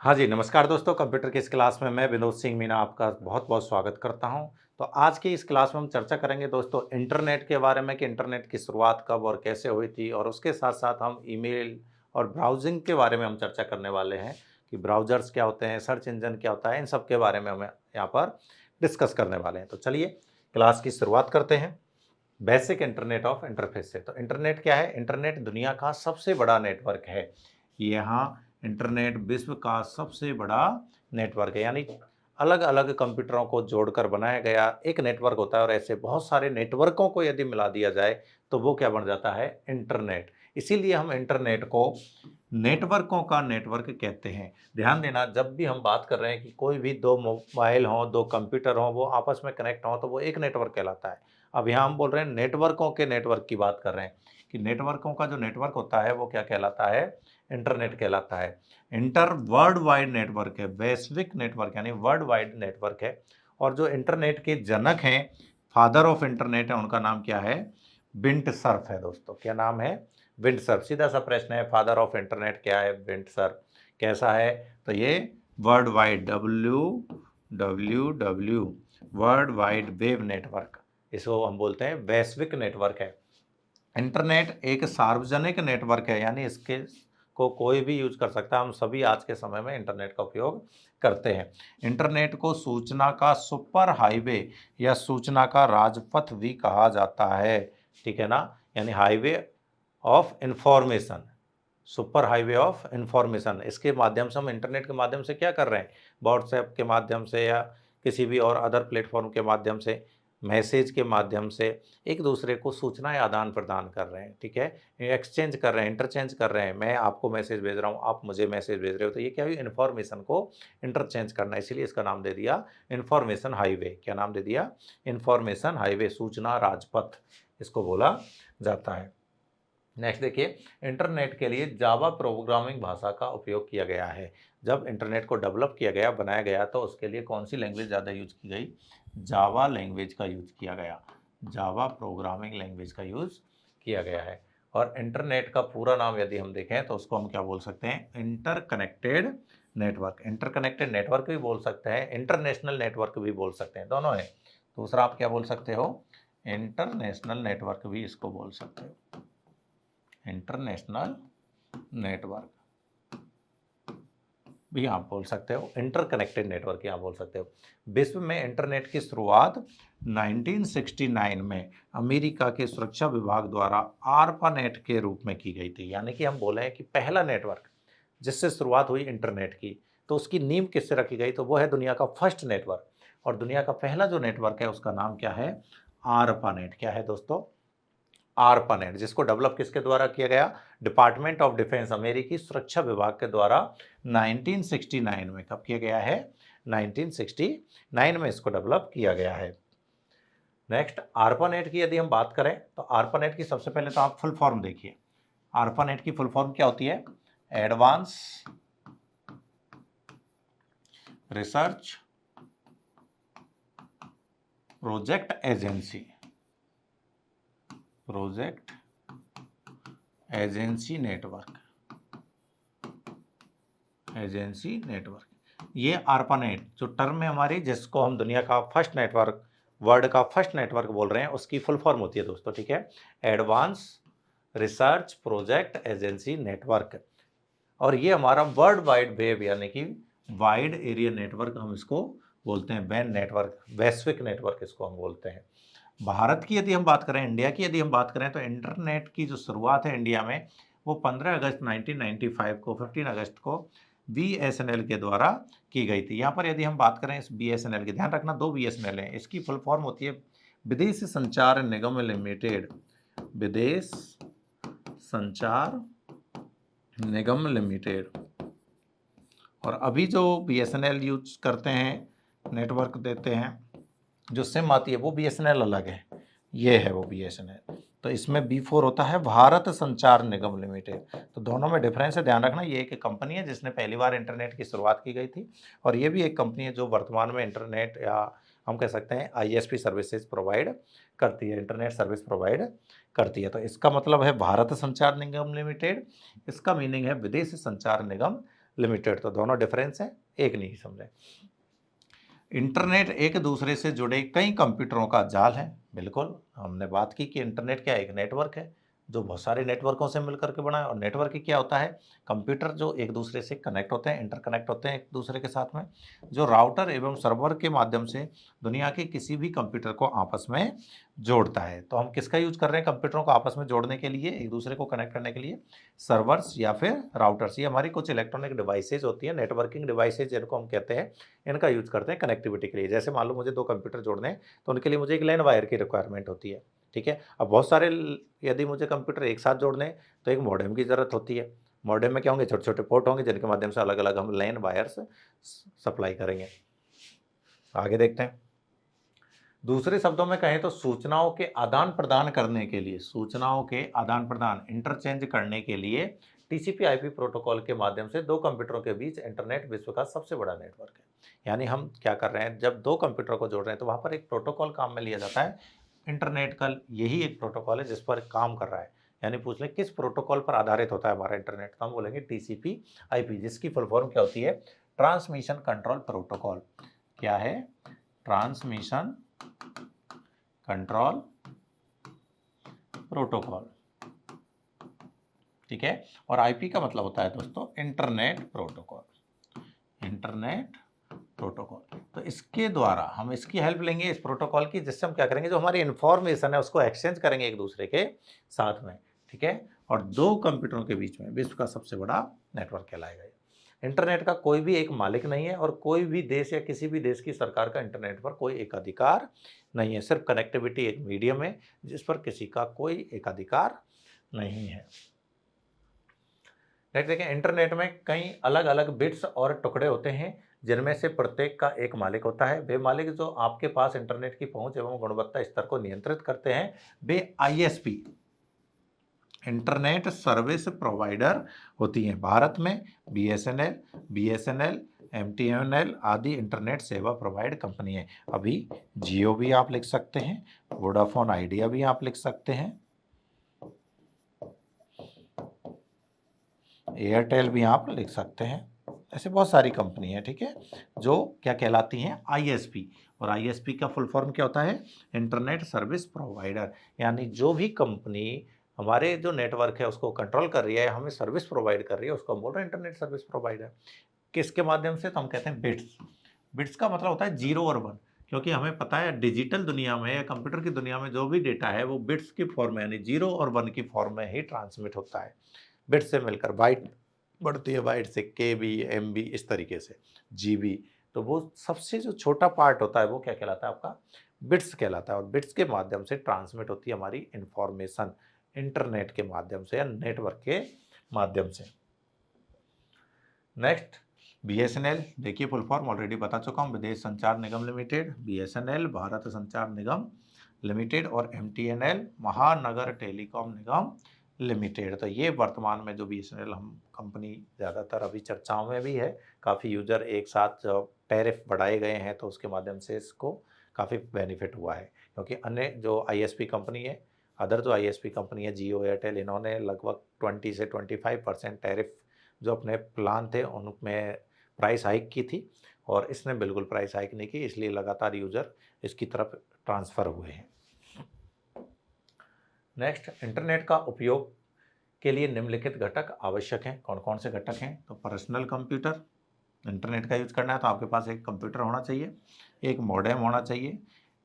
हाँ जी, नमस्कार दोस्तों। कंप्यूटर की इस क्लास में मैं विनोद सिंह मीना आपका बहुत-बहुत स्वागत करता हूं। तो आज की इस क्लास में हम चर्चा करेंगे दोस्तों इंटरनेट के बारे में कि इंटरनेट की शुरुआत कब और कैसे हुई थी, और उसके साथ-साथ हम ईमेल और ब्राउज़िंग के बारे में हम चर्चा करने वाले हैं कि ब्राउज़र्स क्या होते हैं, सर्च इंजन क्या होता है, इन सब के बारे में हम यहाँ पर डिस्कस करने वाले हैं। तो चलिए क्लास की शुरुआत करते हैं। बेसिक इंटरनेट ऑफ इंटरफेस से। तो इंटरनेट क्या है? इंटरनेट दुनिया का सबसे बड़ा नेटवर्क है। यहाँ इंटरनेट विश्व का सबसे बड़ा नेटवर्क है, यानी अलग अलग कंप्यूटरों को जोड़कर बनाया गया एक नेटवर्क होता है, और ऐसे बहुत सारे नेटवर्कों को यदि मिला दिया जाए तो वो क्या बन जाता है? इंटरनेट। इसीलिए हम इंटरनेट को नेटवर्कों का नेटवर्क कहते हैं। ध्यान देना, जब भी हम बात कर रहे हैं कि कोई भी दो मोबाइल हों, दो कंप्यूटर हों, वो आपस में कनेक्ट हों तो वो एक नेटवर्क कहलाता है। अब यहाँ हम बोल रहे हैं नेटवर्कों के नेटवर्क की बात कर रहे हैं कि नेटवर्कों का जो नेटवर्क होता है वो क्या कहलाता है? इंटरनेट कहलाता है। इंटर वर्ल्ड वाइड नेटवर्क है, वैश्विक नेटवर्क यानी वर्ल्ड वाइड नेटवर्क है। और जो इंटरनेट के जनक हैं, फादर ऑफ इंटरनेट है, उनका नाम क्या है? बिंट सर्फ है दोस्तों। क्या नाम है? बिंट सर्फ। सीधा सा प्रश्न है, फादर ऑफ इंटरनेट क्या है? बिंट सर्फ। कैसा है? तो ये world wide WWW world wide web network, इसको हम बोलते हैं वैश्विक नेटवर्क है। इंटरनेट एक सार्वजनिक नेटवर्क है, यानी इसके को कोई भी यूज कर सकता है। हम सभी आज के समय में इंटरनेट का उपयोग करते हैं। इंटरनेट को सूचना का सुपर हाईवे या सूचना का राजपथ भी कहा जाता है, ठीक है ना? यानी highway of information, super highway of information. इसके माध्यम से हम इंटरनेट के माध्यम से क्या कर रहे हैं? व्हाट्सएप के माध्यम से या किसी भी और अदर प्लेटफॉर्म के माध्यम से, मैसेज के माध्यम से एक दूसरे को सूचनाएं आदान प्रदान कर रहे हैं, ठीक है? एक्सचेंज कर रहे हैं, इंटरचेंज कर रहे हैं। मैं आपको मैसेज भेज रहा हूँ, आप मुझे मैसेज भेज रहे हो, तो ये क्या हुई? इन्फॉर्मेशन को इंटरचेंज करना। इसीलिए इसका नाम दे दिया इन्फॉर्मेशन हाईवे। क्या नाम दे दिया? इन्फॉर्मेशन हाईवे, सूचना राजपथ इसको बोला जाता है। नेक्स्ट देखिए, इंटरनेट के लिए जावा प्रोग्रामिंग भाषा का उपयोग किया गया है। जब इंटरनेट को डेवलप किया गया, बनाया गया, तो उसके लिए कौन सी लैंग्वेज ज़्यादा यूज की गई? जावा लैंग्वेज का यूज किया गया। जावा प्रोग्रामिंग लैंग्वेज का यूज किया गया है। और इंटरनेट का पूरा नाम यदि हम देखें तो उसको हम क्या बोल सकते हैं? Interconnected network. इंटरकनेक्टेड नेटवर्क भी बोल सकते हैं, इंटरनेशनल नेटवर्क भी बोल सकते हैं, दोनों है। दूसरा आप क्या बोल सकते हो? इंटरनेशनल नेटवर्क भी इसको बोल सकते हो, इंटरनेशनल नेटवर्क भी आप बोल सकते हो, इंटरकनेक्टेड नेटवर्क यहाँ बोल सकते हो। विश्व में इंटरनेट की शुरुआत 1969 में अमेरिका के सुरक्षा विभाग द्वारा आर्पानेट के रूप में की गई थी। यानी कि हम बोले हैं कि पहला नेटवर्क जिससे शुरुआत हुई इंटरनेट की, तो उसकी नींव किससे रखी गई? तो वो है दुनिया का फर्स्ट नेटवर्क। और दुनिया का पहला जो नेटवर्क है उसका नाम क्या है? आर्पानेट। क्या है दोस्तों? आर्पानेट, जिसको डेवलप किसके द्वारा किया गया? डिपार्टमेंट ऑफ डिफेंस, अमेरिकी सुरक्षा विभाग के द्वारा 1969 में। कब किया गया है? 1969 में इसको डेवलप किया गया है। नेक्स्ट, आर्पानेट की यदि हम बात करें तो आर्पानेट की सबसे पहले तो आप फुल फॉर्म देखिए। आर्पानेट की फुल फॉर्म क्या होती है? Advance research project agency, project agency network, agency network. ये आर्पानेट जो टर्म है हमारी, जिसको हम दुनिया का फर्स्ट नेटवर्क, वर्ल्ड का फर्स्ट नेटवर्क बोल रहे हैं, उसकी फुल फॉर्म होती है दोस्तों, ठीक है? Advance research project agency network. और ये हमारा वर्ल्ड वाइड वेब यानी कि वाइड एरिया नेटवर्क हम इसको बोलते हैं, वैन नेटवर्क, वैश्विक नेटवर्क इसको हम बोलते हैं। भारत की यदि हम बात करें, इंडिया की यदि हम बात करें, तो इंटरनेट की जो शुरुआत है इंडिया में वो 15 अगस्त 1995 को, 15 अगस्त को BSNL के द्वारा की गई थी। यहाँ पर यदि हम बात करें इस BSNL की, ध्यान रखना 2 BSNL है, इसकी फुल फॉर्म होती है विदेश संचार निगम लिमिटेड, विदेश संचार निगम लिमिटेड। और अभी जो BSNL यूज करते हैं, नेटवर्क देते हैं, जो सिम आती है वो BSNL अलग है, ये है वो BSNL। तो इसमें B4 होता है भारत संचार निगम लिमिटेड। तो दोनों में डिफरेंस है, ध्यान रखना। ये एक कंपनी है जिसने पहली बार इंटरनेट की शुरुआत की गई थी, और ये भी एक कंपनी है जो वर्तमान में इंटरनेट, या हम कह सकते हैं ISP सर्विसेज प्रोवाइड करती है, इंटरनेट सर्विस प्रोवाइड करती है। तो इसका मतलब है भारत संचार निगम लिमिटेड, इसका मीनिंग है विदेश संचार निगम लिमिटेड, तो दोनों डिफरेंस हैं, एक नहीं समझे। इंटरनेट एक दूसरे से जुड़े कई कंप्यूटरों का जाल है। बिल्कुल, हमने बात की कि इंटरनेट क्या है, एक नेटवर्क है जो बहुत सारे नेटवर्कों से मिलकर के बना है। और नेटवर्क ही क्या होता है, कंप्यूटर जो एक दूसरे से कनेक्ट होते हैं, इंटरकनेक्ट होते हैं एक दूसरे के साथ में, जो राउटर एवं सर्वर के माध्यम से दुनिया के किसी भी कंप्यूटर को आपस में जोड़ता है। तो हम किसका यूज कर रहे हैं कंप्यूटरों को आपस में जोड़ने के लिए, एक दूसरे को कनेक्ट करने के लिए? सर्वर्स या फिर राउटर्स। ये हमारी कुछ इलेक्ट्रॉनिक डिवाइसेज होती हैं, नेटवर्किंग डिवाइसेज जिनको हम कहते हैं, इनका यूज करते हैं कनेक्टिविटी के लिए। जैसे मान लो मुझे दो कंप्यूटर जोड़ने हैं, तो उनके लिए मुझे एक लैन वायर की रिक्वायरमेंट होती है, ठीक है। अब बहुत सारे यदि मुझे कंप्यूटर एक साथ जोड़ने हैं तो एक मॉडेम की ज़रूरत होती है। मॉडेम में क्या होंगे, छोटे छोटे पोर्ट होंगे जिनके माध्यम से अलग अलग हम लैन वायर्स सप्लाई करेंगे। आगे देखते हैं। दूसरे शब्दों में कहें तो सूचनाओं के आदान प्रदान करने के लिए, सूचनाओं के आदान प्रदान इंटरचेंज करने के लिए टीसीपी आईपी प्रोटोकॉल के माध्यम से दो कंप्यूटरों के बीच इंटरनेट विश्व का सबसे बड़ा नेटवर्क है। यानी हम क्या कर रहे हैं, जब दो कंप्यूटर को जोड़ रहे हैं तो वहाँ पर एक प्रोटोकॉल काम में लिया जाता है। इंटरनेट का यही एक प्रोटोकॉल है जिस पर काम कर रहा है। यानी पूछ लें किस प्रोटोकॉल पर आधारित होता है हमारा इंटरनेट, तो हम बोलेंगे टीसीपी आईपी, जिसकी फुल फॉर्म क्या होती है, ट्रांसमिशन कंट्रोल प्रोटोकॉल। क्या है, ट्रांसमिशन कंट्रोल प्रोटोकॉल, ठीक है। और आईपी का मतलब होता है दोस्तों इंटरनेट प्रोटोकॉल, इंटरनेट प्रोटोकॉल। तो इसके द्वारा हम इसकी हेल्प लेंगे इस प्रोटोकॉल की, जिससे हम क्या करेंगे, जो हमारी इंफॉर्मेशन है उसको एक्सचेंज करेंगे एक दूसरे के साथ में, ठीक है। और दो कंप्यूटरों के बीच में विश्व का सबसे बड़ा नेटवर्क कहलाएगा। इंटरनेट का कोई भी एक मालिक नहीं है और कोई भी देश या किसी भी देश की सरकार का इंटरनेट पर कोई एकाधिकार नहीं है। सिर्फ कनेक्टिविटी एक मीडियम है जिस पर किसी का कोई एकाधिकार नहीं है। नेक्स्ट देखें, इंटरनेट में कई अलग अलग बिट्स और टुकड़े होते हैं जिनमें से प्रत्येक का एक मालिक होता है। वे मालिक जो आपके पास इंटरनेट की पहुंच एवं गुणवत्ता स्तर को नियंत्रित करते हैं, वे आईएसपी इंटरनेट सर्विस प्रोवाइडर होती हैं। भारत में बीएसएनएल, एमटीएनएल आदि इंटरनेट सेवा प्रोवाइड कंपनी है। अभी जियो भी आप लिख सकते हैं, वोडाफोन आइडिया भी आप लिख सकते हैं, एयरटेल भी आप लिख सकते हैं। ऐसे बहुत सारी कंपनी है, ठीक है, जो क्या कहलाती हैं, आईएसपी। और आईएसपी का फुल फॉर्म क्या होता है, इंटरनेट सर्विस प्रोवाइडर। यानी जो भी कंपनी हमारे जो नेटवर्क है उसको कंट्रोल कर रही है, हमें सर्विस प्रोवाइड कर रही है, उसको हम बोल रहे हैं इंटरनेट सर्विस प्रोवाइडर। किसके माध्यम से, तो हम कहते हैं बिट्स। बिट्स का मतलब होता है 0 और 1, क्योंकि हमें पता है डिजिटल दुनिया में या कंप्यूटर की दुनिया में जो भी डेटा है वो बिट्स की फॉर्म में, यानी 0 और 1 की फॉर्म में ही ट्रांसमिट होता है। बिट से मिलकर बाइट बढ़ती है, बाइट से केबी, एमबी, इस तरीके से जीबी। तो वो सबसे जो छोटा पार्ट होता है वो क्या कहलाता है, आपका बिट्स कहलाता है। और बिट्स के माध्यम से ट्रांसमिट होती है हमारी इंफॉर्मेशन, इंटरनेट के माध्यम से या नेटवर्क के माध्यम से। नेक्स्ट, बीएसएनएल, देखिए फुल फॉर्म ऑलरेडी बता चुका हूँ, विदेश संचार निगम लिमिटेड। बीएसएनएल भारत संचार निगम लिमिटेड। और एमटीएनएल महानगर टेलीकॉम निगम लिमिटेड। तो ये वर्तमान में जो बीएसएनएल हम कंपनी ज़्यादातर अभी चर्चाओं में भी है, काफ़ी यूजर एक साथ जो टैरिफ बढ़ाए गए हैं तो उसके माध्यम से इसको काफ़ी बेनिफिट हुआ है। क्योंकि अन्य जो आईएसपी कंपनी है, अदर जो आईएसपी कंपनी है जियो, एयरटेल, इन्होंने लगभग 20 से 25% टैरिफ जो अपने प्लान थे उनमें प्राइस हाइक की थी, और इसने बिल्कुल प्राइस हाइक नहीं की, इसलिए लगातार यूज़र इसकी तरफ ट्रांसफ़र हुए हैं। नेक्स्ट, इंटरनेट का उपयोग के लिए निम्नलिखित घटक आवश्यक हैं। कौन कौन से घटक हैं, तो पर्सनल कंप्यूटर, इंटरनेट का यूज़ करना है तो आपके पास एक कंप्यूटर होना चाहिए, एक मॉडेम होना चाहिए,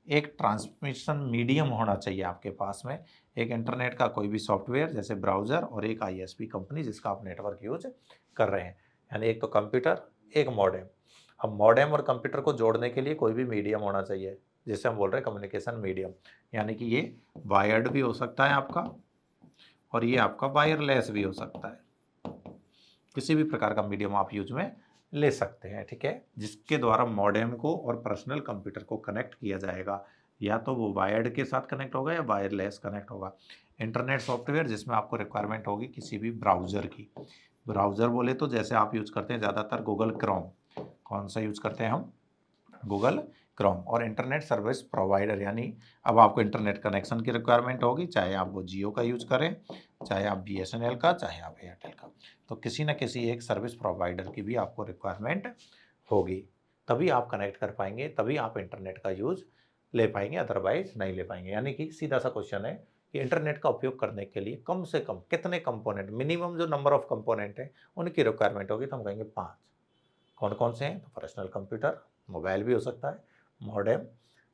एक ट्रांसमिशन मीडियम होना चाहिए आपके पास में, एक इंटरनेट का कोई भी सॉफ्टवेयर जैसे ब्राउज़र, और एक आईएसपी कंपनी जिसका आप नेटवर्क यूज कर रहे हैं। यानी एक तो कंप्यूटर, एक मॉडेम। अब मॉडेम और कंप्यूटर को जोड़ने के लिए कोई भी मीडियम होना चाहिए, जिसे हम बोल रहे हैं कम्युनिकेशन मीडियम। यानी कि ये वायर्ड भी हो सकता है आपका, और ये आपका वायरलेस भी हो सकता है। किसी भी प्रकार का मीडियम आप यूज में ले सकते हैं, ठीक है, जिसके द्वारा मॉडेम को और पर्सनल कंप्यूटर को कनेक्ट किया जाएगा। या तो वो वायर्ड के साथ कनेक्ट होगा या वायरलेस कनेक्ट होगा। इंटरनेट सॉफ्टवेयर जिसमें आपको रिक्वायरमेंट होगी किसी भी ब्राउज़र की। ब्राउज़र बोले तो जैसे आप यूज़ करते हैं ज़्यादातर गूगल क्रोम। कौन सा यूज़ करते हैं हम, गूगल क्रोम। और इंटरनेट सर्विस प्रोवाइडर यानी अब आपको इंटरनेट कनेक्शन की रिक्वायरमेंट होगी, चाहे आप वो जियो का यूज़ करें, चाहे आप BSNL का, चाहे आप एयरटेल का। तो किसी न किसी एक सर्विस प्रोवाइडर की भी आपको रिक्वायरमेंट होगी, तभी आप कनेक्ट कर पाएंगे, तभी आप इंटरनेट का यूज़ ले पाएंगे, अदरवाइज नहीं ले पाएंगे। यानी कि सीधा सा क्वेश्चन है कि इंटरनेट का उपयोग करने के लिए कम से कम कितने कंपोनेंट, मिनिमम जो नंबर ऑफ कंपोनेंट है उनकी रिक्वायरमेंट होगी, तो हम कहेंगे 5। कौन कौन से हैं? तो पर्सनल कंप्यूटर, मोबाइल भी हो सकता है, मॉडेम।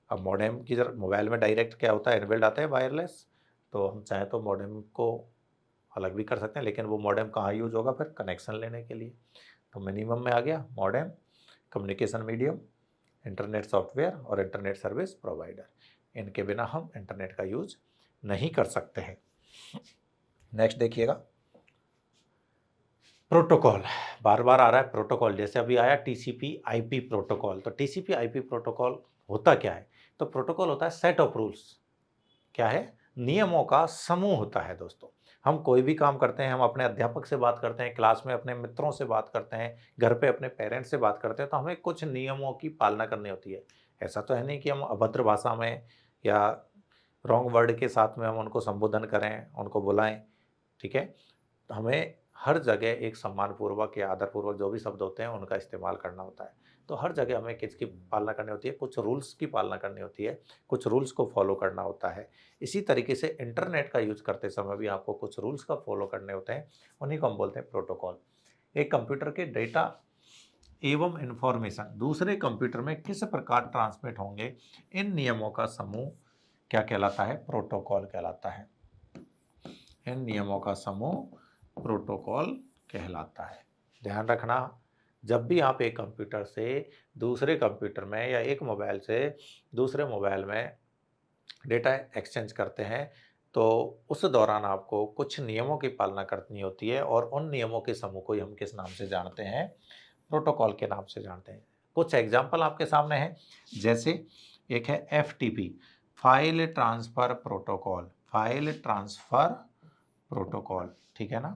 अब मॉडेम की मोबाइल में डायरेक्ट क्या होता है, इनबिल्ड आता है वायरलेस, तो हम चाहें तो मॉडेम को अलग भी कर सकते हैं, लेकिन वो मॉडेम कहाँ यूज होगा फिर? कनेक्शन लेने के लिए। तो मिनिमम में आ गया modem, communication medium, internet software और इंटरनेट सर्विस प्रोवाइडर। इनके बिना हम इंटरनेट का यूज नहीं कर सकते हैं। नेक्स्ट देखिएगा, प्रोटोकॉल। बार बार आ रहा है प्रोटोकॉल, जैसे अभी आया TCP/IP प्रोटोकॉल। तो TCP/IP प्रोटोकॉल होता क्या है? तो प्रोटोकॉल होता है सेट ऑफ रूल्स। क्या है? नियमों का समूह होता है दोस्तों। हम कोई भी काम करते हैं, हम अपने अध्यापक से बात करते हैं, क्लास में अपने मित्रों से बात करते हैं, घर पे अपने पेरेंट्स से बात करते हैं, तो हमें कुछ नियमों की पालना करनी होती है। ऐसा तो है नहीं कि हम अभद्र भाषा में या रॉन्ग वर्ड के साथ में हम उनको संबोधन करें, उनको बुलाएं, ठीक है? तो हमें हर जगह एक सम्मानपूर्वक या आदरपूर्वक जो भी शब्द होते हैं उनका इस्तेमाल करना होता है। तो हर जगह हमें किसकी पालना करनी होती है? कुछ रूल्स की पालना करनी होती है, कुछ रूल्स को फॉलो करना होता है। इसी तरीके से इंटरनेट का यूज़ करते समय भी आपको कुछ रूल्स का फॉलो करने होते हैं, उन्हीं को हम बोलते हैं प्रोटोकॉल। एक कंप्यूटर के डेटा एवं इन्फॉर्मेशन दूसरे कंप्यूटर में किस प्रकार ट्रांसमिट होंगे, इन नियमों का समूह क्या कहलाता है? प्रोटोकॉल कहलाता है। इन नियमों का समूह प्रोटोकॉल कहलाता है। ध्यान रखना, जब भी आप एक कंप्यूटर से दूसरे कंप्यूटर में या एक मोबाइल से दूसरे मोबाइल में डेटा एक्सचेंज करते हैं, तो उस दौरान आपको कुछ नियमों की पालना करनी होती है, और उन नियमों के समूह को ही हम किस नाम से जानते हैं? प्रोटोकॉल के नाम से जानते हैं। कुछ एग्जाम्पल आपके सामने हैं, जैसे एक है FTP, file transfer protocol. File transfer protocol, ठीक है ना?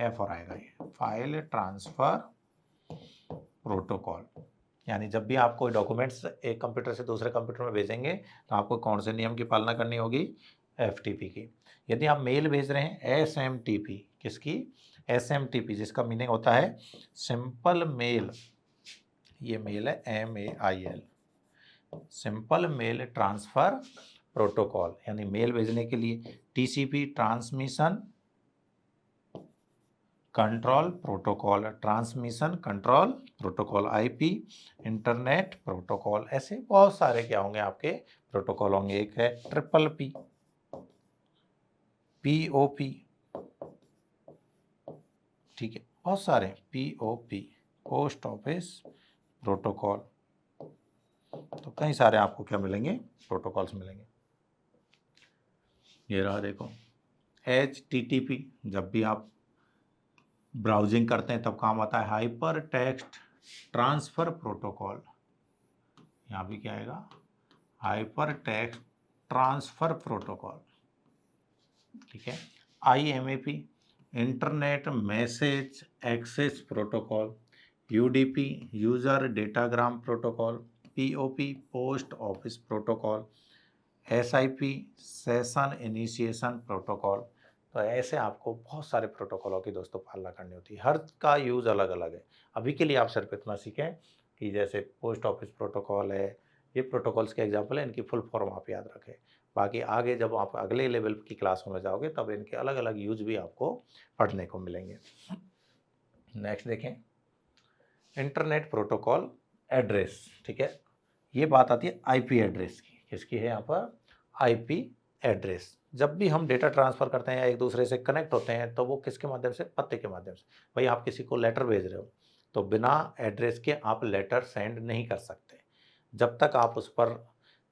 F और आएगा ये, फाइल ट्रांसफर प्रोटोकॉल। यानी जब भी आप कोई डॉक्यूमेंट्स एक कंप्यूटर से दूसरे कंप्यूटर में भेजेंगे, तो आपको कौन से नियम की पालना करनी होगी? FTP की। यदि आप मेल भेज रहे हैं, SMTP, किसकी? SMTP, जिसका मीनिंग होता है सिंपल मेल। ये मेल है MAIL, simple mail transfer protocol. यानी मेल भेजने के लिए TCP, transmission control protocol, transmission control protocol, IP internet protocol. ऐसे बहुत सारे क्या होंगे आपके प्रोटोकॉल होंगे। एक है PPP, POP, ठीक है, बहुत सारे POP, पोस्ट ऑफिस प्रोटोकॉल। तो कई सारे आपको क्या मिलेंगे? प्रोटोकॉल्स मिलेंगे। ये रहा देखो, HTTP, जब भी आप ब्राउजिंग करते हैं तब काम आता है। हाइपर टेक्स्ट ट्रांसफर प्रोटोकॉल, यहाँ भी क्या आएगा? हाइपर टेक्स्ट ट्रांसफर प्रोटोकॉल, ठीक है। IMAP, internet message access protocol. UDP, user datagram protocol. POP, post office protocol. SIP, session initiation protocol. तो ऐसे आपको बहुत सारे प्रोटोकॉलों की दोस्तों पालना करनी होती है, हर का यूज़ अलग अलग है। अभी के लिए आप सिर्फ इतना सीखें कि जैसे पोस्ट ऑफिस प्रोटोकॉल है, ये प्रोटोकॉल्स के एग्जाम्पल है, इनकी फुल फॉर्म आप याद रखें। बाकी आगे जब आप अगले लेवल की क्लासों में जाओगे तब इनके अलग अलग यूज भी आपको पढ़ने को मिलेंगे। नेक्स्ट देखें, इंटरनेट प्रोटोकॉल एड्रेस, ठीक है। ये बात आती है IP एड्रेस की। किसकी है यहाँ पर? IP address. जब भी हम डेटा ट्रांसफ़र करते हैं या एक दूसरे से कनेक्ट होते हैं, तो वो किसके माध्यम से? पते के माध्यम से। भाई आप किसी को लेटर भेज रहे हो, तो बिना एड्रेस के आप लेटर सेंड नहीं कर सकते, जब तक आप उस पर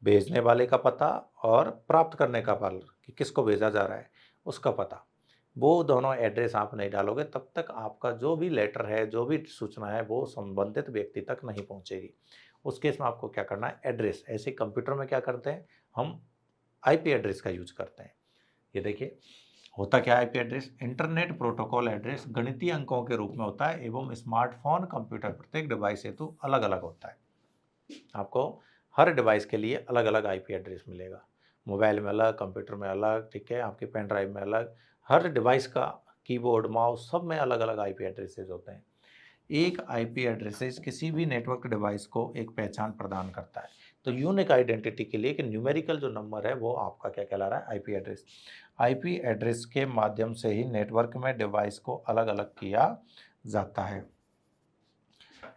भेजने वाले का पता और प्राप्त करने का पता, कि किसको भेजा जा रहा है उसका पता, वो दोनों एड्रेस आप नहीं डालोगे, तब तक आपका जो भी लेटर है, जो भी सूचना है, वो संबंधित व्यक्ति तक नहीं पहुंचेगी। उस केस में आपको क्या करना है? एड्रेस। ऐसे कंप्यूटर में क्या करते हैं हम? IP एड्रेस का यूज करते हैं। ये देखिए, होता क्या है IP address? Internet protocol address गणितीय अंकों के रूप में होता है एवं स्मार्टफोन कंप्यूटर प्रत्येक डिवाइस हेतु अलग अलग होता है। आपको हर डिवाइस के लिए अलग अलग आईपी एड्रेस मिलेगा। मोबाइल में अलग, कंप्यूटर में अलग, ठीक है, आपकी पेन ड्राइव में अलग, हर डिवाइस का कीबोर्ड, माउस सब में अलग अलग आईपी एड्रेसेस होते हैं। एक आईपी एड्रेसेस किसी भी नेटवर्क डिवाइस को एक पहचान प्रदान करता है। तो यूनिक आइडेंटिटी के लिए एक न्यूमेरिकल जो नंबर है वो आपका क्या कहला रहा है, आईपी एड्रेस। आईपी एड्रेस के माध्यम से ही नेटवर्क में डिवाइस को अलग अलग किया जाता है।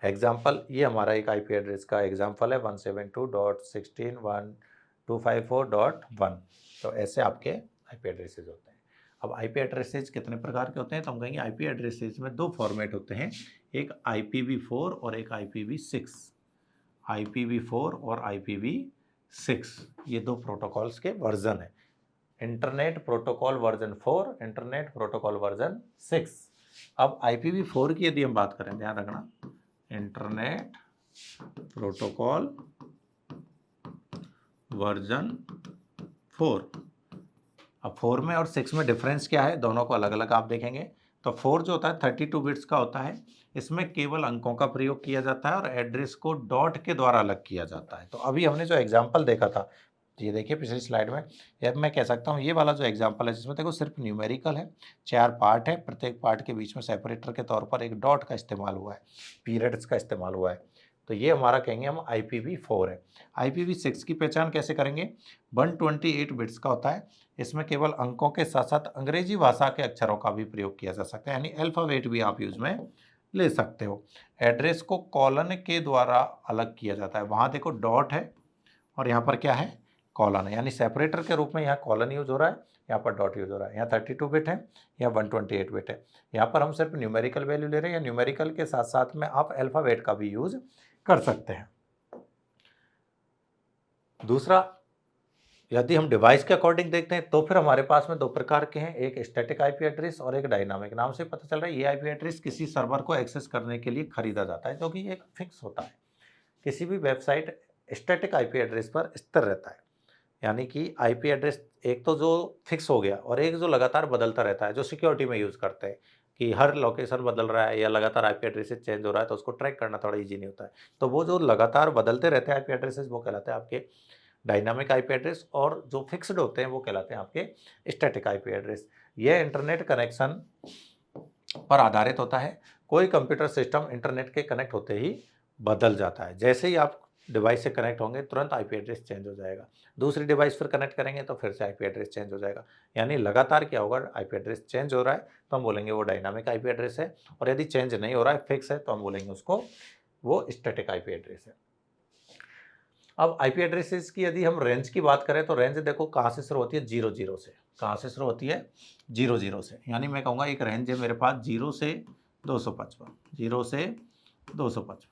एग्जाम्पल, ये हमारा एक आईपी एड्रेस का एग्जाम्पल है 172.16.1.254.1। तो ऐसे आपके आईपी एड्रेसेस होते हैं। अब आईपी एड्रेसेस कितने प्रकार के होते हैं, तो हम कहेंगे आईपी एड्रेसेस में दो फॉर्मेट होते हैं, एक IPv4 और एक IPv6। IPv4 और IPv6 ये दो प्रोटोकॉल्स के वर्जन है। Internet protocol version 4, internet protocol version 6। अब IPv4 की यदि हम बात करें, ध्यान रखना, इंटरनेट प्रोटोकॉल वर्जन 4। अब 4 में और 6 में डिफरेंस क्या है, दोनों को अलग अलग आप देखेंगे। तो 4 जो होता है 32 बिट्स का होता है, इसमें केवल अंकों का प्रयोग किया जाता है और एड्रेस को डॉट के द्वारा अलग किया जाता है। तो अभी हमने जो एग्जाम्पल देखा था, ये देखिए पिछली स्लाइड में, या मैं कह सकता हूँ ये वाला जो एग्जाम्पल है जिसमें देखो सिर्फ न्यूमेरिकल है, 4 पार्ट है, प्रत्येक पार्ट के बीच में सेपरेटर के तौर पर एक डॉट का इस्तेमाल हुआ है, पीरियड्स का इस्तेमाल हुआ है। तो ये हमारा कहेंगे हम IPv4 है। IPv6 की पहचान कैसे करेंगे, 128 बिट्स का होता है, इसमें केवल अंकों के साथ साथ अंग्रेजी भाषा के अक्षरों का भी प्रयोग किया जा सकता है, यानी अल्फ़ाबेट भी आप यूज में ले सकते हो। एड्रेस को कॉलन के द्वारा अलग किया जाता है, वहाँ देखो डॉट है और यहाँ पर क्या है, कॉलन है, यानी सेपरेटर के रूप में यहाँ कॉलन यूज हो रहा है, यहाँ पर डॉट यूज हो रहा है। यहाँ 32 बिट है, यहाँ 128 बिट है। यहाँ पर हम सिर्फ न्यूमेरिकल वैल्यू ले रहे हैं, या न्यूमेरिकल के साथ साथ में आप अल्फ़ाबेट का भी यूज कर सकते हैं। दूसरा, यदि हम डिवाइस के अकॉर्डिंग देखते हैं तो फिर हमारे पास में दो प्रकार के हैं, एक स्टैटिक आईपी एड्रेस और एक डायनामिक। नाम से पता चल रहा है ये आईपी एड्रेस किसी सर्वर को एक्सेस करने के लिए खरीदा जाता है, क्योंकि ये एक फिक्स होता है। किसी भी वेबसाइट स्टैटिक आईपी एड्रेस पर स्थिर रहता है, यानी कि आईपी एड्रेस एक तो जो फिक्स हो गया और एक जो लगातार बदलता रहता है, जो सिक्योरिटी में यूज़ करते हैं कि हर लोकेशन बदल रहा है या लगातार आईपी एड्रेसेस चेंज हो रहा है, तो उसको ट्रैक करना थोड़ा इजी नहीं होता है। तो वो जो लगातार बदलते रहते हैं आईपी एड्रेसेस वो कहलाते हैं आपके डायनामिक आईपी एड्रेस, और जो फिक्स्ड होते हैं वो कहलाते हैं आपके स्टैटिक आईपी एड्रेस। यह इंटरनेट कनेक्शन पर आधारित होता है। कोई कंप्यूटर सिस्टम इंटरनेट के कनेक्ट होते ही बदल जाता है, जैसे ही आप डिवाइस से कनेक्ट होंगे तुरंत आईपी एड्रेस चेंज हो जाएगा, दूसरी डिवाइस फिर कनेक्ट करेंगे तो फिर से आईपी एड्रेस चेंज हो जाएगा। यानी लगातार क्या होगा, आईपी एड्रेस चेंज हो रहा है तो हम बोलेंगे वो डायनामिक आईपी एड्रेस है, और यदि चेंज नहीं हो रहा है, फिक्स है, तो हम बोलेंगे उसको वो स्टैटिक आईपी एड्रेस है। अब आईपी एड्रेसेस की यदि हम रेंज की बात करें तो रेंज देखो कहाँ से शुरू होती है, 00 से। कहाँ से शुरू होती है, 00 से। यानी मैं कहूँगा एक रेंज है मेरे पास 0 से 255, 0 से 255,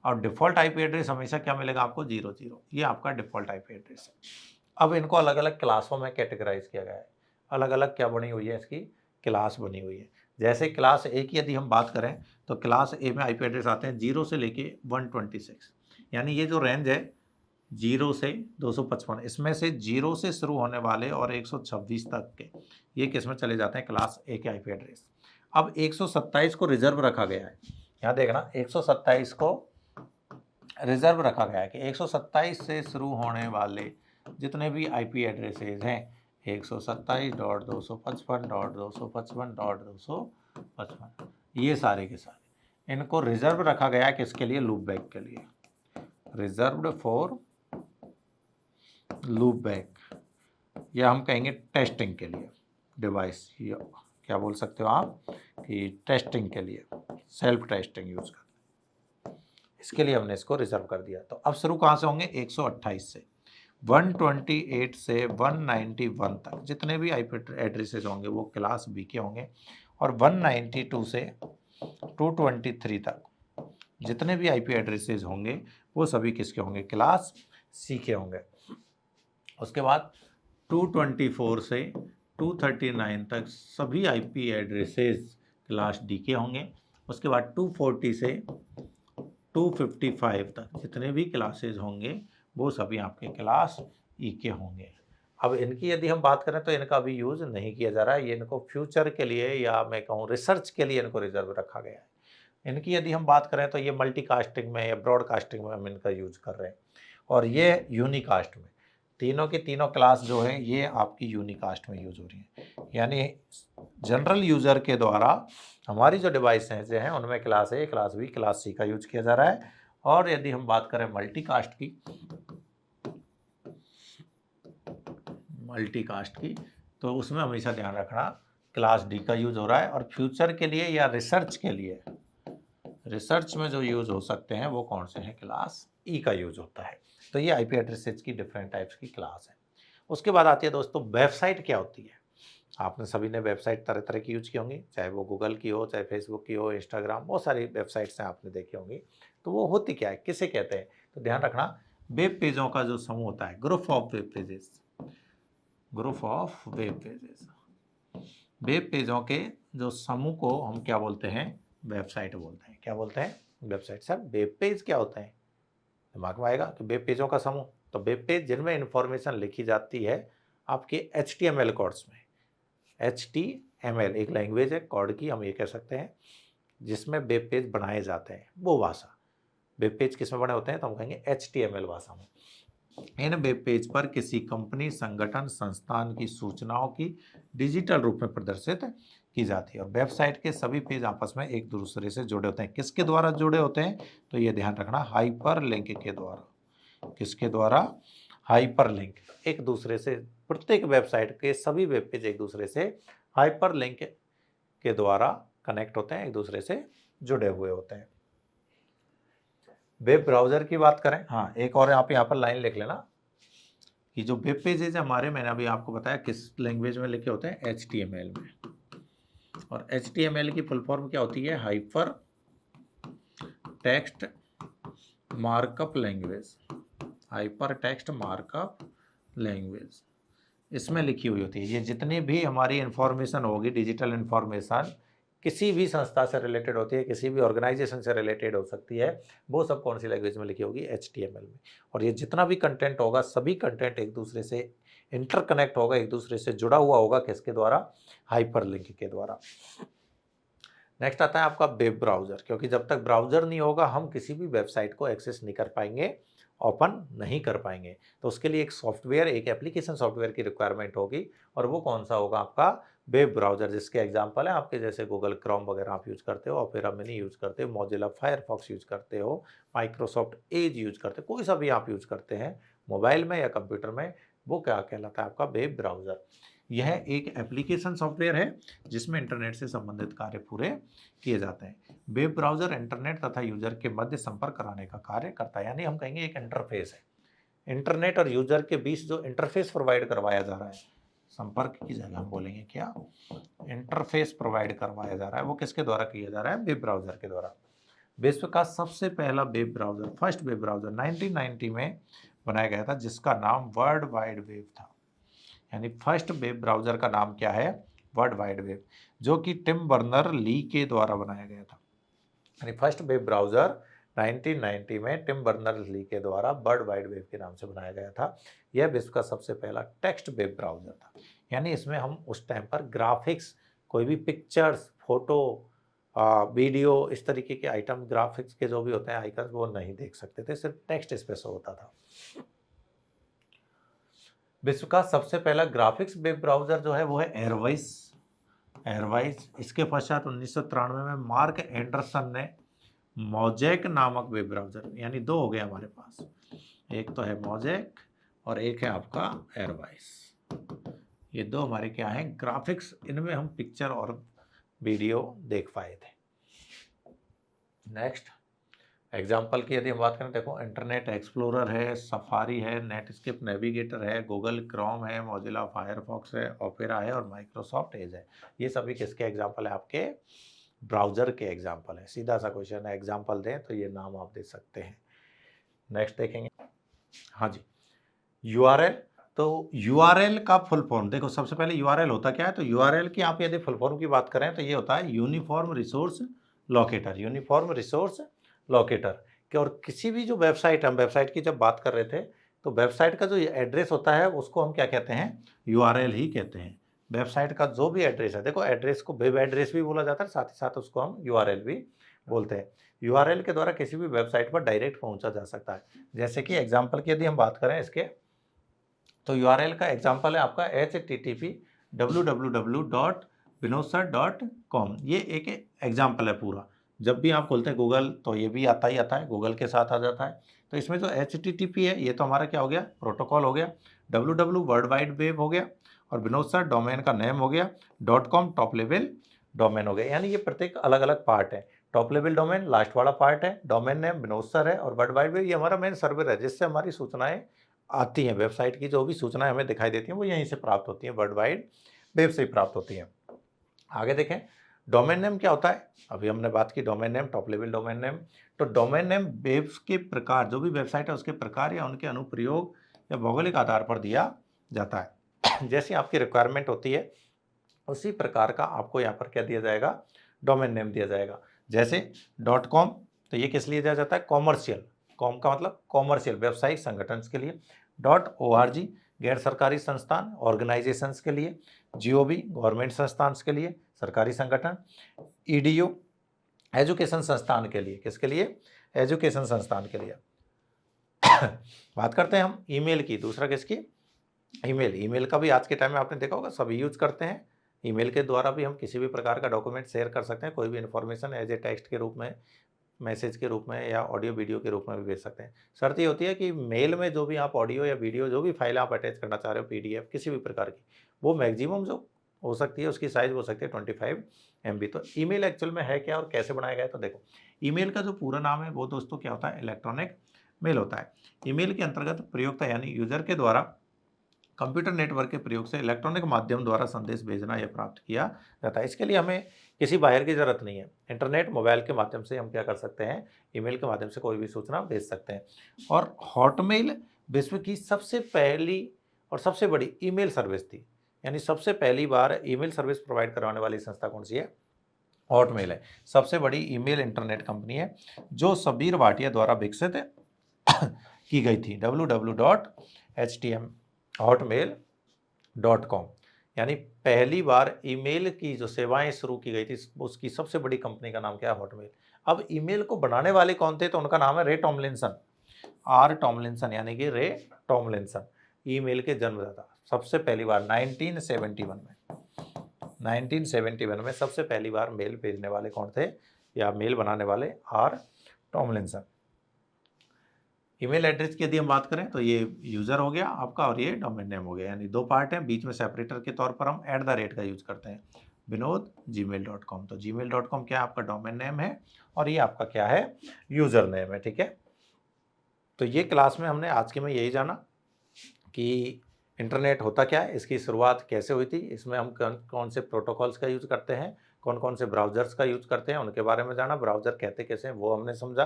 और डिफ़ॉल्ट आईपी एड्रेस हमेशा क्या मिलेगा आपको, 00। ये आपका डिफ़ॉल्ट आईपी एड्रेस है। अब इनको अलग अलग क्लासों में कैटेगराइज किया गया है, अलग अलग क्या बनी हुई है, इसकी क्लास बनी हुई है। जैसे क्लास ए की यदि हम बात करें तो क्लास ए में आईपी एड्रेस आते हैं 0 से लेके 126, यानी ये जो रेंज है 0 से 255, इसमें से 0 से शुरू होने वाले और 126 तक के ये किस में चले जाते हैं, क्लास ए के आईपी एड्रेस। अब 127 को रिजर्व रखा गया है, यहाँ देखना 127 को रिजर्व रखा गया है कि 127 से शुरू होने वाले जितने भी आईपी एड्रेसेस हैं, 127.255.255.255, ये सारे के सारे इनको रिजर्व रखा गया है किसके लिए, लूप बैक के लिए, रिजर्व्ड फॉर लूप बैक, या हम कहेंगे टेस्टिंग के लिए डिवाइस, या क्या बोल सकते हो आप कि टेस्टिंग के लिए, सेल्फ टेस्टिंग यूज़ कर, इसके लिए हमने इसको रिजर्व कर दिया। तो अब शुरू कहाँ से होंगे, 128 से, 128 से 191 तक जितने भी आईपी एड्रेसेस होंगे वो क्लास बी के होंगे, और 192 से 223 तक जितने भी आईपी एड्रेसेस होंगे वो सभी किसके होंगे, क्लास सी के होंगे। उसके बाद 224 से 239 तक सभी आईपी एड्रेसेस क्लास डी के होंगे। उसके बाद 240 से 255 तक जितने भी क्लासेस होंगे वो सभी आपके क्लास ई के होंगे। अब इनकी यदि हम बात करें तो इनका अभी यूज़ नहीं किया जा रहा है, ये इनको फ्यूचर के लिए या मैं कहूँ रिसर्च के लिए इनको रिजर्व रखा गया है। इनकी यदि हम बात करें तो ये मल्टीकास्टिंग में या ब्रॉडकास्टिंग में हम इनका यूज कर रहे हैं। और ये यूनिकास्ट में। तीनों की तीनों क्लास जो है ये आपकी यूनिकास्ट में यूज हो रही है, यानी जनरल यूजर के द्वारा हमारी जो डिवाइस हैं उनमें class A, class B, class C का यूज किया जा रहा है। और यदि हम बात करें मल्टीकास्ट की तो उसमें हमेशा ध्यान रखना क्लास डी का यूज हो रहा है। और फ्यूचर के लिए या रिसर्च के लिए, रिसर्च में जो यूज हो सकते हैं वो कौन से हैं, क्लास ई का यूज होता है। तो ये आईपी एड्रेसेस की डिफरेंट टाइप्स की क्लास है। उसके बाद आती है दोस्तों वेबसाइट क्या होती है। आपने सभी ने वेबसाइट तरह तरह की यूज की होंगी, चाहे वो गूगल की हो, चाहे फेसबुक की हो, इंस्टाग्राम, बहुत सारी वेबसाइट्स हैं आपने देखी होंगी। तो वो होती क्या है, किसे कहते हैं, तो ध्यान रखना वेब पेजों का जो समूह होता है, group of web pages, group of web pages, web पेजों के जो समूह को हम क्या बोलते हैं, वेबसाइट बोलते हैं। क्या बोलते हैं, वेबसाइट। सर वेब पेज क्या होता है, दिमाग में आएगा कि वेब पेजों का समूह, तो वेब पेज जिनमें इंफॉर्मेशन लिखी जाती है आपके HTML कोड्स में। HTML एक लैंग्वेज है कोड की, हम ये कह सकते हैं, जिसमें वेब पेज बनाए जाते हैं, वो भाषा। वेब पेज किस में बने होते हैं, तो हम कहेंगे HTML भाषा में। इन वेब पेज पर किसी कंपनी, संगठन, संस्थान की सूचनाओं की डिजिटल रूप में प्रदर्शित की जाती है। और वेबसाइट के सभी पेज आपस में एक दूसरे से जुड़े होते हैं। किसके द्वारा जुड़े होते हैं, तो ये ध्यान रखना हाइपरलिंक के द्वारा। किसके द्वारा, हाइपरलिंक। एक दूसरे से, प्रत्येक वेबसाइट के सभी वेब पेज एक दूसरे से हाइपरलिंक के द्वारा कनेक्ट होते हैं, एक दूसरे से जुड़े हुए होते हैं। वेब ब्राउजर की बात करें, हाँ एक और आप यहाँ पर लाइन लिख लेना कि जो वेब पेजेज हमारे, मैंने अभी आपको बताया किस लैंग्वेज में लिखे होते हैं, HTML में। और HTML की फुल फॉर्म क्या होती है, hyper text markup language, hyper text markup language इसमें लिखी हुई होती है। ये जितनी भी हमारी इंफॉर्मेशन होगी, डिजिटल इंफॉर्मेशन किसी भी संस्था से रिलेटेड होती है, किसी भी ऑर्गेनाइजेशन से रिलेटेड हो सकती है, वो सब कौन सी लैंग्वेज में लिखी होगी, HTML में। और ये जितना भी कंटेंट होगा, सभी कंटेंट एक दूसरे से इंटरकनेक्ट होगा, एक दूसरे से जुड़ा हुआ होगा, किसके द्वारा, हाइपरलिंक के द्वारा। नेक्स्ट आता है आपका वेब ब्राउजर, क्योंकि जब तक ब्राउजर नहीं होगा हम किसी भी वेबसाइट को एक्सेस नहीं कर पाएंगे, ओपन नहीं कर पाएंगे। तो उसके लिए एक सॉफ्टवेयर, एक एप्लीकेशन सॉफ्टवेयर की रिक्वायरमेंट होगी, और वो कौन सा होगा, आपका वेब ब्राउजर, जिसके एग्जांपल है आपके जैसे गूगल क्रोम वगैरह आप यूज करते हो, ओपेरा मिनी यूज करते हो, मोजिला फायरफॉक्स यूज करते हो, माइक्रोसॉफ्ट एज यूज करते हो, कोई सा भी आप यूज करते हैं मोबाइल में या कंप्यूटर में, वो क्या कहलाता है, आपका वेब ब्राउजर। यह एक एप्लीकेशन सॉफ्टवेयर है जिसमें इंटरनेट से संबंधित कार्य पूरे किए जाते हैं। वेब ब्राउजर इंटरनेट तथा यूजर के मध्य संपर्क कराने का कार्य करता है, यानी हम कहेंगे एक इंटरफेस है। इंटरनेट और यूजर के बीच जो इंटरफेस प्रोवाइड करवाया जा रहा है, संपर्क की जगह हम बोलेंगे क्या, इंटरफेस प्रोवाइड करवाया जा रहा है, वो किसके द्वारा किया जा रहा है, वेब ब्राउजर के द्वारा। विश्व का सबसे पहला web browser, first web browser 1990 में बनाया गया था, जिसका नाम वर्ल्ड वाइड वेब था। यानी फर्स्ट वेब ब्राउजर का नाम क्या है, वर्ल्ड वाइड वेब, जो कि टिम बर्नर ली के द्वारा बनाया गया था। यानी फर्स्ट वेब ब्राउजर 1990 में टिम बर्नर ली के द्वारा वर्ल्ड वाइड वेब के नाम से बनाया गया था। यह विश्व का सबसे पहला टेक्स्ट वेब ब्राउजर था। यानी इसमें हम उस टाइम पर ग्राफिक्स, कोई भी पिक्चर्स, फोटो, वीडियो, इस तरीके के आइटम, ग्राफिक्स के जो भी होते हैं आइकन, वो नहीं देख सकते थे, सिर्फ टेक्स्ट इस पे शो होता था। विश्व का सबसे पहला ग्राफिक्स वेब ब्राउजर जो है वो है एयरवाइज। एयरवाइज। इसके पश्चात 1993 में मार्क एंडरसन ने मोजेक नामक वेब ब्राउजर, यानी दो हो गए हमारे पास, एक तो है मोजेक और एक है आपका एयरवाइज। ये दो हमारे क्या हैं, ग्राफिक्स, इनमें हम पिक्चर और वीडियो देख पाए थे। नेक्स्ट एग्जाम्पल की यदि हम बात करें, देखो इंटरनेट एक्सप्लोरर है, सफारी है, नेटस्केप नेविगेटर है, गूगल क्रोम है, मोजिला फायरफॉक्स है, ओपेरा है और माइक्रोसॉफ्ट एज है। ये सभी किसके एग्जाम्पल है, आपके ब्राउजर के एग्जाम्पल है। सीधा सा क्वेश्चन है, एग्जाम्पल दें तो ये नाम आप दे सकते हैं। नेक्स्ट देखेंगे, हाँ जी, URL। तो URL का फुल फॉर्म देखो, सबसे पहले URL होता क्या है, तो URL की आप यदि फुल फॉर्म की बात करें तो ये होता है uniform resource locator. Uniform resource locator कि, और किसी भी जो वेबसाइट, हम वेबसाइट की जब बात कर रहे थे, तो वेबसाइट का जो एड्रेस होता है उसको हम क्या कहते हैं, URL ही कहते हैं। वेबसाइट का जो भी एड्रेस है, देखो एड्रेस को वेब एड्रेस भी बोला जाता है, साथ ही साथ उसको हम URL भी बोलते हैं। यूआरएल के द्वारा किसी भी वेबसाइट पर डायरेक्ट पहुंचा जा सकता है। जैसे कि एग्जाम्पल की यदि हम बात करें इसके, तो यूआरएल का एग्जाम्पल है आपका http://www.binodsar.com। ये एक एग्जाम्पल है पूरा। जब भी आप खोलते हैं गूगल तो ये भी आता ही आता है, गूगल के साथ आ जाता है। तो इसमें जो http है ये तो हमारा क्या हो गया, प्रोटोकॉल हो गया। www वर्ल्ड वाइड वेब हो गया, और विनोद डोमेन का नेम हो गया। .com टॉप लेवल डोमेन हो गया। यानी ये प्रत्येक अलग अलग पार्ट है। टॉप लेवल डोमेन लास्ट वाला पार्ट है, डोमेन नेम विनोद सर है, और वर्ल्ड वाइड वेब ये हमारा मेन सर्वर है जिससे हमारी सूचनाएं आती हैं। वेबसाइट की जो भी सूचनाएं हमें दिखाई देती हैं वो यहीं से प्राप्त होती हैं, वर्ल्ड वाइड वेब से ही प्राप्त होती हैं। आगे देखें डोमेन नेम क्या होता है। अभी हमने बात की domain name, top level domain name. तो डोमेन नेम वेब्स के प्रकार, जो भी वेबसाइट है उसके प्रकार या उनके अनुप्रयोग या भौगोलिक आधार पर दिया जाता है। जैसी आपकी रिक्वायरमेंट होती है उसी प्रकार का आपको यहाँ पर क्या दिया जाएगा, डोमेन नेम दिया जाएगा। जैसे .com, तो ये किस लिए दिया जाता है, कॉमर्शियल, कॉम का मतलब कॉमर्शियल, व्यावसायिक संगठन के लिए। .org गैर सरकारी संस्थान, ऑर्गेनाइजेशंस के लिए। GOV गवर्नमेंट संस्थान के लिए, सरकारी संगठन। EDU एजुकेशन संस्थान के लिए, किसके लिए, एजुकेशन संस्थान के लिए। बात करते हैं हम ईमेल की, दूसरा किसकी, ईमेल। ईमेल का भी आज के टाइम में आपने देखा होगा सभी यूज करते हैं। ईमेल के द्वारा भी हम किसी भी प्रकार का डॉक्यूमेंट शेयर कर सकते हैं, कोई भी इन्फॉर्मेशन एज ए टेक्स्ट के रूप में, मैसेज के रूप में, या ऑडियो वीडियो के रूप में भी भेज सकते हैं। शर्त ये होती है कि मेल में जो भी आप ऑडियो या वीडियो, जो भी फाइल आप अटैच करना चाह रहे हो, PDF किसी भी प्रकार की, वो मैक्सिमम जो हो सकती है उसकी साइज हो सकती है 25 MB। तो ईमेल एक्चुअल में है क्या और कैसे बनाया गया है, तो देखो ईमेल का जो पूरा नाम है वो दोस्तों क्या होता है, इलेक्ट्रॉनिक मेल होता है। ईमेल के अंतर्गत प्रयोक्ता यानी यूजर के द्वारा कंप्यूटर नेटवर्क के प्रयोग से इलेक्ट्रॉनिक माध्यम द्वारा संदेश भेजना या प्राप्त किया जाता है। इसके लिए हमें किसी बाहर की जरूरत नहीं है। इंटरनेट मोबाइल के माध्यम से हम क्या कर सकते हैं, ईमेल के माध्यम से कोई भी सूचना भेज सकते हैं। और हॉटमेल विश्व की सबसे पहली और सबसे बड़ी ईमेल सर्विस थी। यानी सबसे पहली बार ईमेल सर्विस प्रोवाइड करवाने वाली संस्था कौन सी है, हॉटमेल है। सबसे बड़ी ईमेल इंटरनेट कंपनी है जो सबीर भाटिया द्वारा विकसित की गई थी। www.hotmail.com। यानी पहली बार ईमेल की जो सेवाएं शुरू की गई थी उसकी सबसे बड़ी कंपनी का नाम क्या है, हॉटमेल। अब ईमेल को बनाने वाले कौन थे, तो उनका नाम है रे टॉमलिंसन, R टॉमलिंसन, यानी कि रे टॉमलिंसन ईमेल के जन्मदाता। सबसे पहली बार 1971 में सबसे पहली बार मेल भेजने वाले कौन थे, या मेल बनाने वाले R टॉमलिंसन। ईमेल एड्रेस की यदि हम बात करें तो ये यूज़र हो गया आपका और ये डोमेन नेम हो गया। यानी दो पार्ट हैं, बीच में सेपरेटर के तौर पर हम @ का यूज करते हैं, vinod@gmail.com। तो gmail.com क्या आपका डोमेन नेम है और ये आपका क्या है, यूज़र नेम है। ठीक है, तो ये क्लास में हमने आज के में यही जाना कि इंटरनेट होता क्या है, इसकी शुरुआत कैसे हुई थी, इसमें हम कौन से प्रोटोकॉल्स का यूज़ करते हैं, कौन कौन से ब्राउज़र्स का यूज़ करते हैं, उनके बारे में जाना। ब्राउज़र कहते कैसे हैं वो हमने समझा,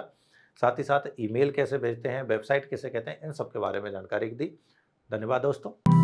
साथ ही साथ ईमेल कैसे भेजते हैं, वेबसाइट कैसे कहते हैं, इन सब के बारे में जानकारी दी। धन्यवाद दोस्तों।